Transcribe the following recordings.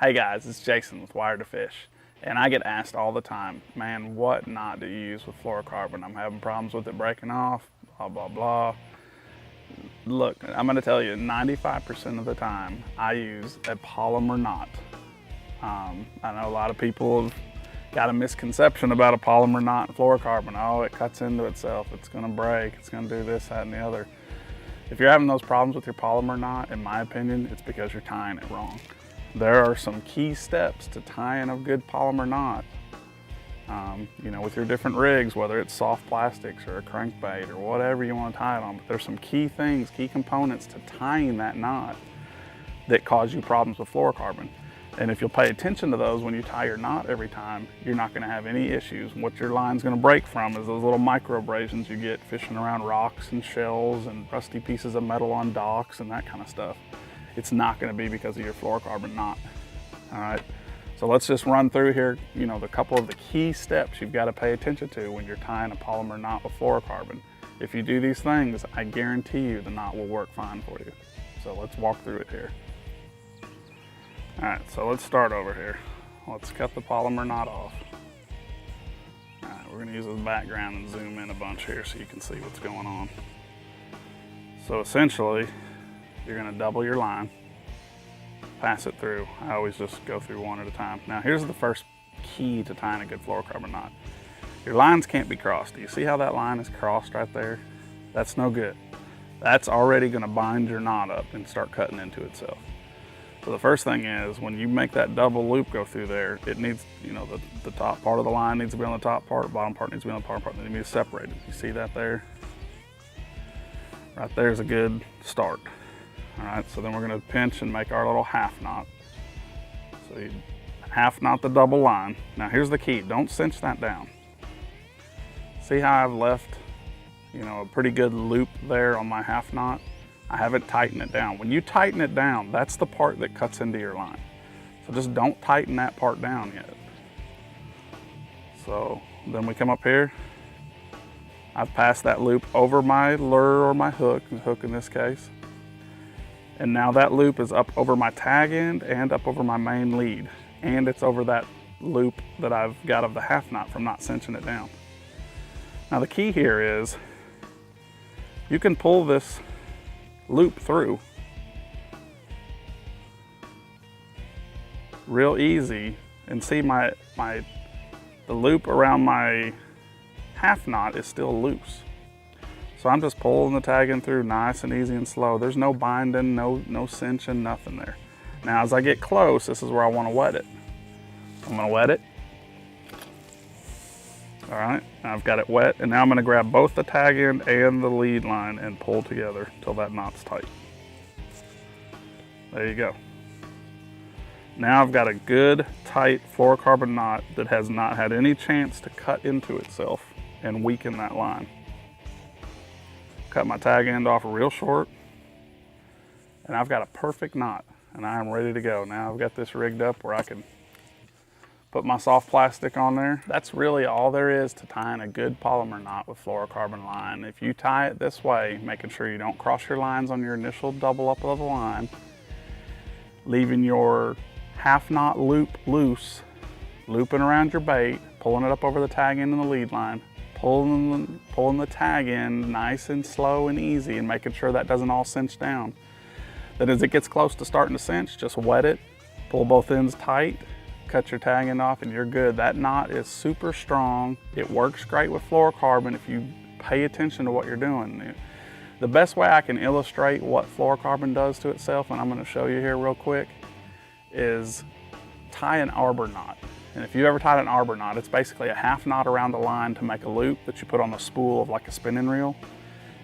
Hey guys, it's Jason with Wire to Fish, and I get asked all the time, man, what knot do you use with fluorocarbon? I'm having problems with it breaking off, blah, blah, blah. Look, I'm gonna tell you, 95% of the time, I use a polymer knot. I know a lot of people have got a misconception about a polymer knot and fluorocarbon. Oh, it cuts into itself, it's gonna break, it's gonna do this, that, and the other. If you're having those problems with your polymer knot, in my opinion, it's because you're tying it wrong. There are some key steps to tying a good polymer knot. With your different rigs, whether it's soft plastics or a crankbait or whatever you want to tie it on, but there's some key things, key components to tying that knot that cause you problems with fluorocarbon. And if you'll pay attention to those when you tie your knot every time, you're not going to have any issues. What your line's going to break from is those little micro abrasions you get fishing around rocks and shells and rusty pieces of metal on docks and that kind of stuff. It's not going to be because of your fluorocarbon knot. All right, so let's just run through here, the couple of the key steps you've got to pay attention to when you're tying a polymer knot with fluorocarbon. If you do these things, I guarantee you the knot will work fine for you. So let's walk through it here. All right, so let's start over here. Let's cut the polymer knot off. All right, we're gonna use this background and zoom in a bunch here so you can see what's going on. So essentially, you're gonna double your line, pass it through. I always just go through one at a time. Now here's the first key to tying a good fluorocarbon knot. Your lines can't be crossed. Do you see how that line is crossed right there? That's no good. That's already gonna bind your knot up and start cutting into itself. So the first thing is, when you make that double loop go through there, it needs, the top part of the line needs to be on the top part, bottom part needs to be on the bottom part, they need to be separated. You see that there? Right there's a good start. All right, so then we're gonna pinch and make our little half knot. So you half knot the double line. Now here's the key, don't cinch that down. See how I've left, a pretty good loop there on my half knot? I haven't tightened it down. When you tighten it down, that's the part that cuts into your line. So just don't tighten that part down yet. So then we come up here. I've passed that loop over my lure or my hook in this case. And now that loop is up over my tag end and up over my main lead. And it's over that loop that I've got of the half knot from not cinching it down. Now the key here is, you can pull this loop through real easy and see the loop around my half knot is still loose. So I'm just pulling the tag in through nice and easy and slow. There's no binding, no cinching, nothing there. Now as I get close, this is where I want to wet it. I'm going to wet it. All right, now I've got it wet, and now I'm gonna grab both the tag end and the lead line and pull together till that knot's tight. There you go. Now I've got a good, tight fluorocarbon knot that has not had any chance to cut into itself and weaken that line. Cut my tag end off real short, and I've got a perfect knot, and I am ready to go. Now I've got this rigged up where I can put my soft plastic on there. That's really all there is to tying a good polymer knot with fluorocarbon line. If you tie it this way, making sure you don't cross your lines on your initial double up of the line, leaving your half knot loop loose, looping around your bait, pulling it up over the tag end and the lead line, pulling the tag in nice and slow and easy, and making sure that doesn't all cinch down. Then as it gets close to starting to cinch, just wet it, pull both ends tight, cut your tag end off, and you're good. That knot is super strong. It works great with fluorocarbon if you pay attention to what you're doing. The best way I can illustrate what fluorocarbon does to itself, and I'm going to show you here real quick, is tie an arbor knot. And if you ever tied an arbor knot, it's basically a half knot around the line to make a loop that you put on the spool of like a spinning reel.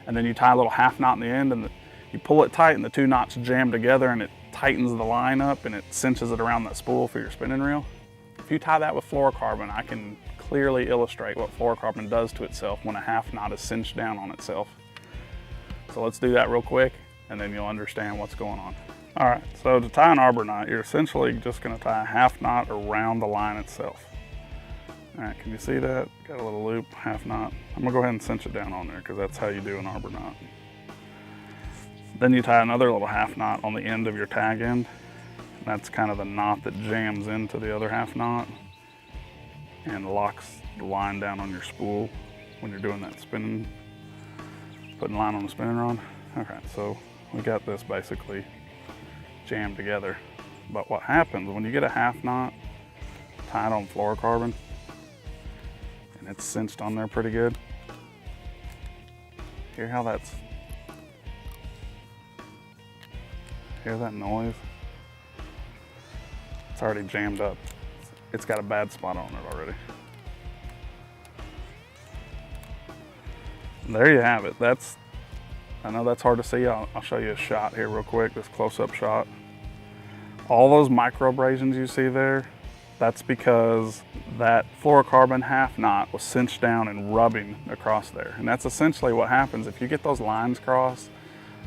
And then you tie a little half knot in the end, and you pull it tight, and the two knots jam together, and it tightens the line up and it cinches it around that spool for your spinning reel. If you tie that with fluorocarbon, I can clearly illustrate what fluorocarbon does to itself when a half knot is cinched down on itself. So let's do that real quick, and then you'll understand what's going on. All right, so to tie an arbor knot, you're essentially just gonna tie a half knot around the line itself. All right, can you see that? Got a little loop, half knot. I'm gonna go ahead and cinch it down on there because that's how you do an arbor knot. Then you tie another little half knot on the end of your tag end. That's kind of the knot that jams into the other half knot and locks the line down on your spool when you're doing that spinning, putting line on the spinning rod. Okay, so we got this basically jammed together. But what happens when you get a half knot tied on fluorocarbon and it's cinched on there pretty good, hear how that's, hear that noise? It's already jammed up. It's got a bad spot on it already. And there you have it. That's, I know that's hard to see. I'll show you a shot here real quick, this close-up shot. All those micro abrasions you see there, that's because that fluorocarbon half knot was cinched down and rubbing across there. And that's essentially what happens if you get those lines crossed,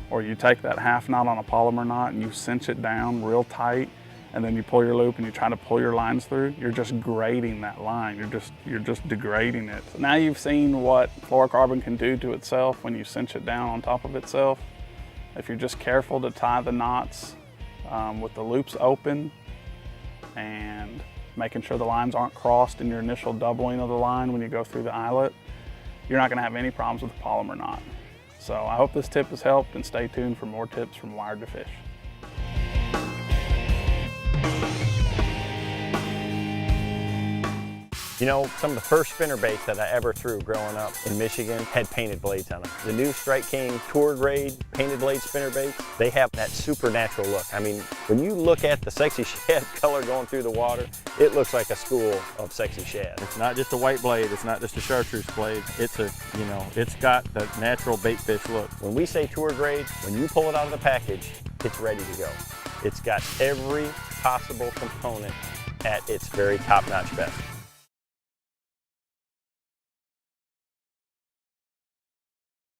or you take that half knot on a Palomar knot and you cinch it down real tight, and then you pull your loop and you try to pull your lines through, you're just grading that line. You're just degrading it. So now you've seen what fluorocarbon can do to itself when you cinch it down on top of itself. If you're just careful to tie the knots with the loops open and making sure the lines aren't crossed in your initial doubling of the line when you go through the eyelet, you're not gonna have any problems with the Palomar knot. So I hope this tip has helped, and stay tuned for more tips from Wired to Fish. You know, some of the first spinner baits that I ever threw growing up in Michigan had painted blades on them. The new Strike King Tour Grade painted blade spinner baits, they have that supernatural look. I mean, when you look at the sexy shad color going through the water, it looks like a school of sexy shad. It's not just a white blade, it's not just a chartreuse blade. It's a, you know, it's got the natural bait fish look. When we say Tour Grade, when you pull it out of the package, it's ready to go. It's got every possible component at its very top-notch best.